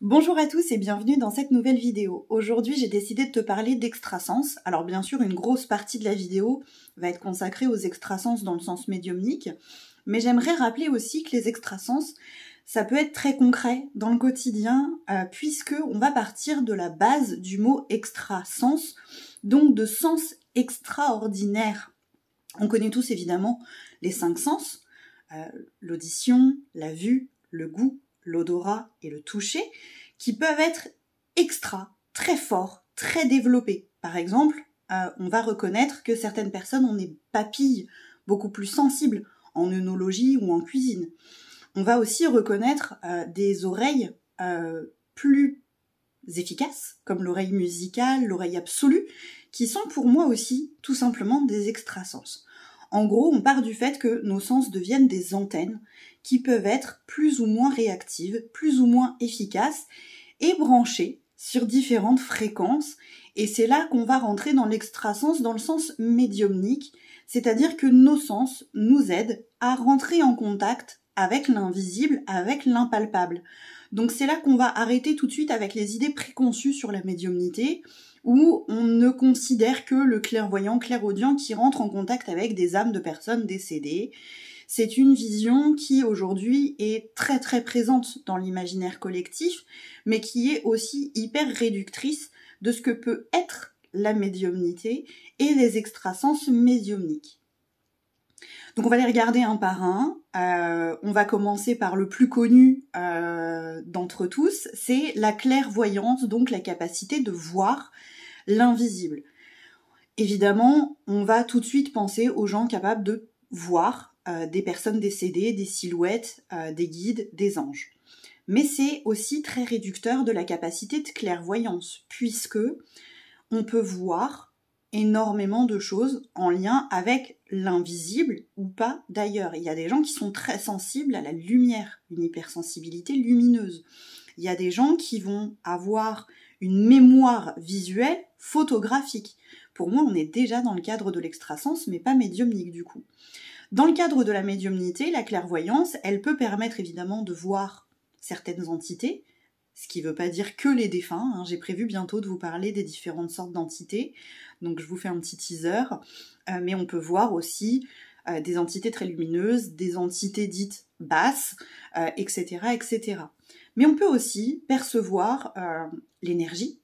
Bonjour à tous et bienvenue dans cette nouvelle vidéo. Aujourd'hui, j'ai décidé de te parler d'extrasens. Alors bien sûr, une grosse partie de la vidéo va être consacrée aux extrasens dans le sens médiumnique, mais j'aimerais rappeler aussi que les extrasens, ça peut être très concret dans le quotidien, puisque on va partir de la base du mot extrasens, donc de sens extraordinaire. On connaît tous évidemment les 5 sens, l'audition, la vue, le goût, l'odorat et le toucher, qui peuvent être très forts, très développés. Par exemple, on va reconnaître que certaines personnes ont des papilles beaucoup plus sensibles en œnologie ou en cuisine. On va aussi reconnaître des oreilles plus efficaces, comme l'oreille musicale, l'oreille absolue, qui sont pour moi aussi tout simplement des extrasens. En gros, on part du fait que nos sens deviennent des antennes qui peuvent être plus ou moins réactives, plus ou moins efficaces et branchées sur différentes fréquences. Et c'est là qu'on va rentrer dans l'extrasens dans le sens médiumnique, c'est-à-dire que nos sens nous aident à rentrer en contact avec l'invisible, avec l'impalpable. Donc c'est là qu'on va arrêter tout de suite avec les idées préconçues sur la médiumnité, où on ne considère que le clairvoyant, clairaudient qui rentre en contact avec des âmes de personnes décédées. C'est une vision qui aujourd'hui est très très présente dans l'imaginaire collectif, mais qui est aussi hyper réductrice de ce que peut être la médiumnité et les extrasens médiumniques. Donc on va les regarder un par un. On va commencer par le plus connu d'entre tous, c'est la clairvoyance, donc la capacité de voir l'invisible. Évidemment, on va tout de suite penser aux gens capables de voir des personnes décédées, des silhouettes, des guides, des anges. Mais c'est aussi très réducteur de la capacité de clairvoyance, puisque on peut voir énormément de choses en lien avec l'invisible ou pas d'ailleurs. Il y a des gens qui sont très sensibles à la lumière, une hypersensibilité lumineuse. Il y a des gens qui vont avoir une mémoire visuelle photographique. Pour moi, on est déjà dans le cadre de l'extrasens, mais pas médiumnique du coup. Dans le cadre de la médiumnité, la clairvoyance, elle peut permettre évidemment de voir certaines entités, ce qui ne veut pas dire que les défunts, hein. J'ai prévu bientôt de vous parler des différentes sortes d'entités, donc je vous fais un petit teaser, mais on peut voir aussi des entités très lumineuses, des entités dites basses, etc., etc. Mais on peut aussi percevoir l'énergie,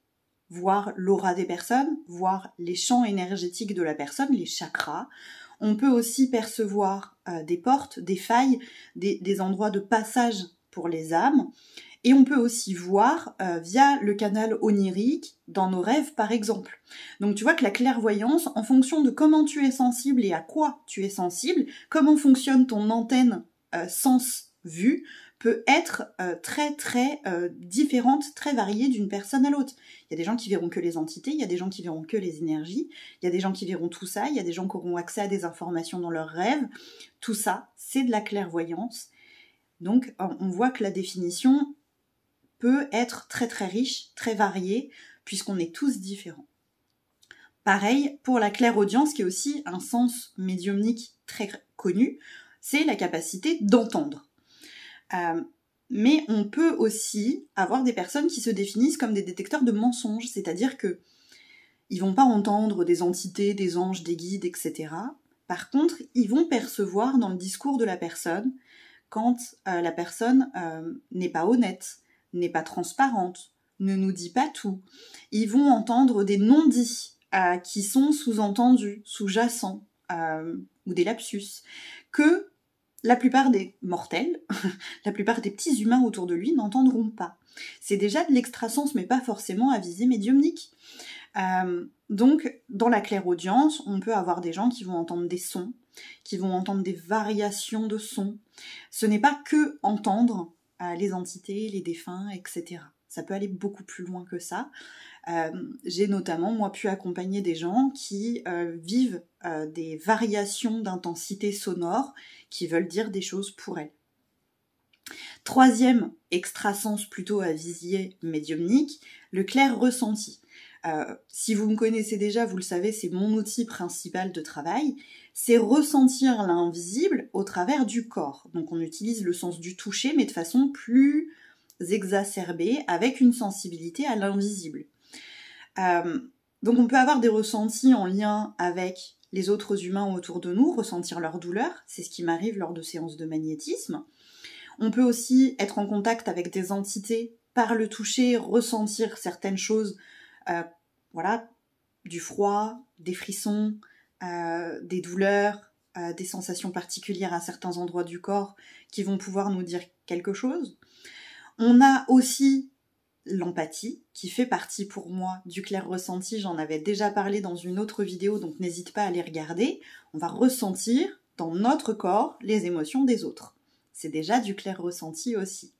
voir l'aura des personnes, voir les champs énergétiques de la personne, les chakras. On peut aussi percevoir des portes, des failles, des endroits de passage pour les âmes. Et on peut aussi voir via le canal onirique dans nos rêves par exemple. Donc tu vois que la clairvoyance, en fonction de comment tu es sensible et à quoi tu es sensible, comment fonctionne ton antenne sens-vue, peut être très différente, très variée d'une personne à l'autre. Il y a des gens qui verront que les entités, il y a des gens qui verront que les énergies, il y a des gens qui verront tout ça, il y a des gens qui auront accès à des informations dans leurs rêves. Tout ça, c'est de la clairvoyance. Donc on voit que la définition peut être très riche, très variée, puisqu'on est tous différents. Pareil pour la clairaudience, qui est aussi un sens médiumnique très connu, c'est la capacité d'entendre. Mais on peut aussi avoir des personnes qui se définissent comme des détecteurs de mensonges, c'est-à-dire que ils vont pas entendre des entités, des anges, des guides, etc. Par contre, ils vont percevoir dans le discours de la personne quand la personne n'est pas honnête, n'est pas transparente, ne nous dit pas tout. Ils vont entendre des non-dits qui sont sous-entendus, sous-jacents, ou des lapsus, que la plupart des mortels, la plupart des petits humains autour de lui n'entendront pas. C'est déjà de l'extrasens, mais pas forcément à visée médiumnique. Donc, dans la clairaudience, on peut avoir des gens qui vont entendre des sons, qui vont entendre des variations de sons. Ce n'est pas que entendre les entités, les défunts, etc. Ça peut aller beaucoup plus loin que ça. J'ai notamment, moi, pu accompagner des gens qui vivent des variations d'intensité sonore qui veulent dire des choses pour elles. Troisième extrasens plutôt à visée médiumnique, le clair ressenti. Si vous me connaissez déjà, vous le savez, c'est mon outil principal de travail, c'est ressentir l'invisible au travers du corps. Donc on utilise le sens du toucher, mais de façon plus exacerbée avec une sensibilité à l'invisible. Donc on peut avoir des ressentis en lien avec les autres humains autour de nous, ressentir leur douleur, c'est ce qui m'arrive lors de séances de magnétisme. On peut aussi être en contact avec des entités par le toucher, ressentir certaines choses, voilà, du froid, des frissons, des douleurs, des sensations particulières à certains endroits du corps qui vont pouvoir nous dire quelque chose. On a aussi l'empathie, qui fait partie pour moi du clair ressenti, j'en avais déjà parlé dans une autre vidéo, donc n'hésite pas à les regarder. On va ressentir dans notre corps les émotions des autres. C'est déjà du clair ressenti aussi.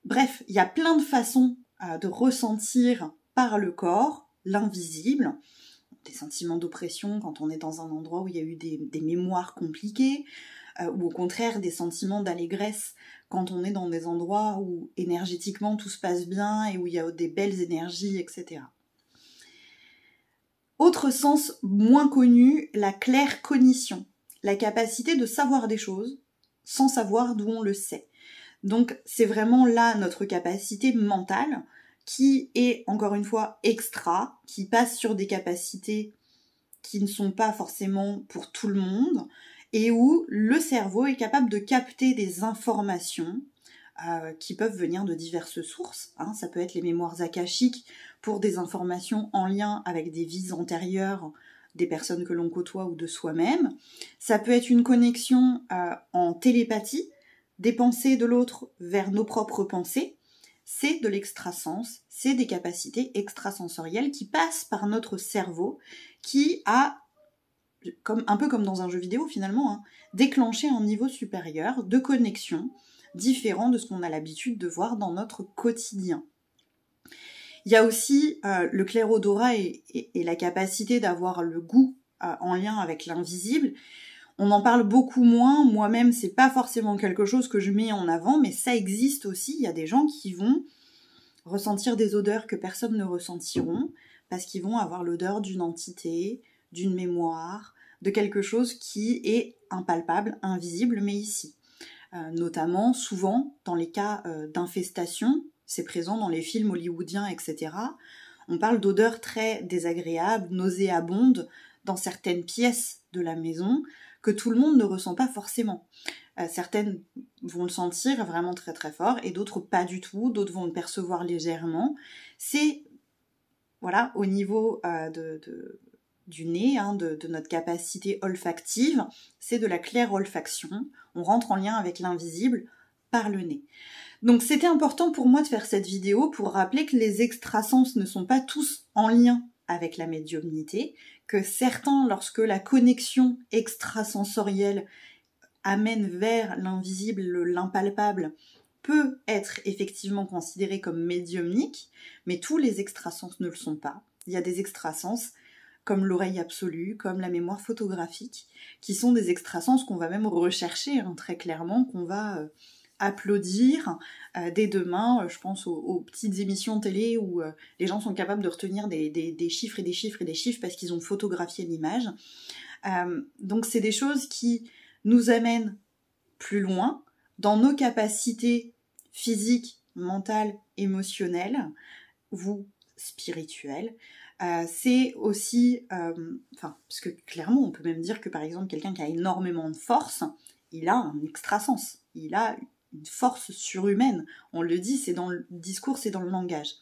Bref, il y a plein de façons de ressentir par le corps l'invisible, des sentiments d'oppression quand on est dans un endroit où il y a eu des mémoires compliquées, ou au contraire des sentiments d'allégresse quand on est dans des endroits où énergétiquement tout se passe bien et où il y a des belles énergies, etc. Autre sens moins connu, la claire cognition, la capacité de savoir des choses sans savoir d'où on le sait. Donc c'est vraiment là notre capacité mentale qui est encore une fois extra, qui passe sur des capacités qui ne sont pas forcément pour tout le monde, et où le cerveau est capable de capter des informations qui peuvent venir de diverses sources. Ça peut être les mémoires akashiques pour des informations en lien avec des vies antérieures des personnes que l'on côtoie ou de soi-même. Ça peut être une connexion en télépathie, des pensées de l'autre vers nos propres pensées. C'est de l'extrasens, c'est des capacités extrasensorielles qui passent par notre cerveau, qui a, un peu comme dans un jeu vidéo finalement, déclenché un niveau supérieur de connexion différent de ce qu'on a l'habitude de voir dans notre quotidien. Il y a aussi le clair-odorat et la capacité d'avoir le goût en lien avec l'invisible. On en parle beaucoup moins, moi-même c'est pas forcément quelque chose que je mets en avant, mais ça existe aussi. Il y a des gens qui vont ressentir des odeurs que personne ne ressentiront, parce qu'ils vont avoir l'odeur d'une entité, d'une mémoire, de quelque chose qui est impalpable, invisible, mais ici. Notamment, souvent, dans les cas d'infestation, c'est présent dans les films hollywoodiens, etc. On parle d'odeurs très désagréables, nauséabondes, dans certaines pièces de la maison, que tout le monde ne ressent pas forcément. Certaines vont le sentir vraiment très très fort, et d'autres pas du tout, d'autres vont le percevoir légèrement. C'est, voilà, au niveau du nez, de notre capacité olfactive, c'est de la clair-olfaction. On rentre en lien avec l'invisible par le nez. Donc c'était important pour moi de faire cette vidéo pour rappeler que les extrasens ne sont pas tous en lien avec la médiumnité, que certains, lorsque la connexion extrasensorielle amène vers l'invisible, l'impalpable, peut être effectivement considéré comme médiumnique, mais tous les extrasens ne le sont pas. Il y a des extrasens comme l'oreille absolue, comme la mémoire photographique, qui sont des extrasens qu'on va même rechercher très clairement, qu'on va applaudir dès demain. Je pense aux petites émissions télé où les gens sont capables de retenir des chiffres et des chiffres et des chiffres parce qu'ils ont photographié l'image. Donc c'est des choses qui nous amènent plus loin dans nos capacités physiques, mentales, émotionnelles ou spirituelles. C'est aussi, parce que clairement on peut même dire que par exemple quelqu'un qui a énormément de force, il a un extrasens, il a une force surhumaine, on le dit, c'est dans le discours, c'est dans le langage.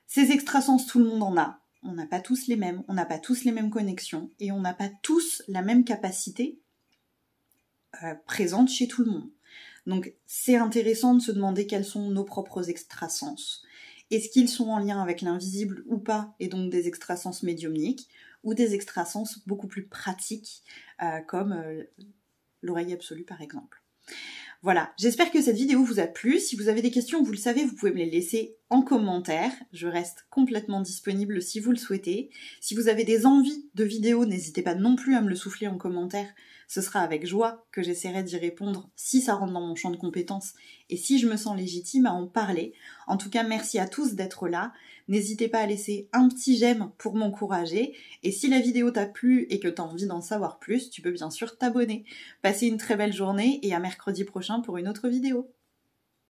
Ces extrasens, tout le monde en a, on n'a pas tous les mêmes, on n'a pas tous les mêmes connexions, et on n'a pas tous la même capacité présente chez tout le monde. Donc c'est intéressant de se demander quels sont nos propres extrasens. Est-ce qu'ils sont en lien avec l'invisible ou pas, et donc des extrasens médiumniques, ou des extrasens beaucoup plus pratiques, comme l'oreille absolue par exemple. Voilà, j'espère que cette vidéo vous a plu. Si vous avez des questions, vous le savez, vous pouvez me les laisser en commentaire. Je reste complètement disponible si vous le souhaitez. Si vous avez des envies de vidéos, n'hésitez pas non plus à me le souffler en commentaire. Ce sera avec joie que j'essaierai d'y répondre si ça rentre dans mon champ de compétences et si je me sens légitime à en parler. En tout cas, merci à tous d'être là. N'hésitez pas à laisser un petit j'aime pour m'encourager. Et si la vidéo t'a plu et que tu as envie d'en savoir plus, tu peux bien sûr t'abonner. Passez une très belle journée et à mercredi prochain pour une autre vidéo.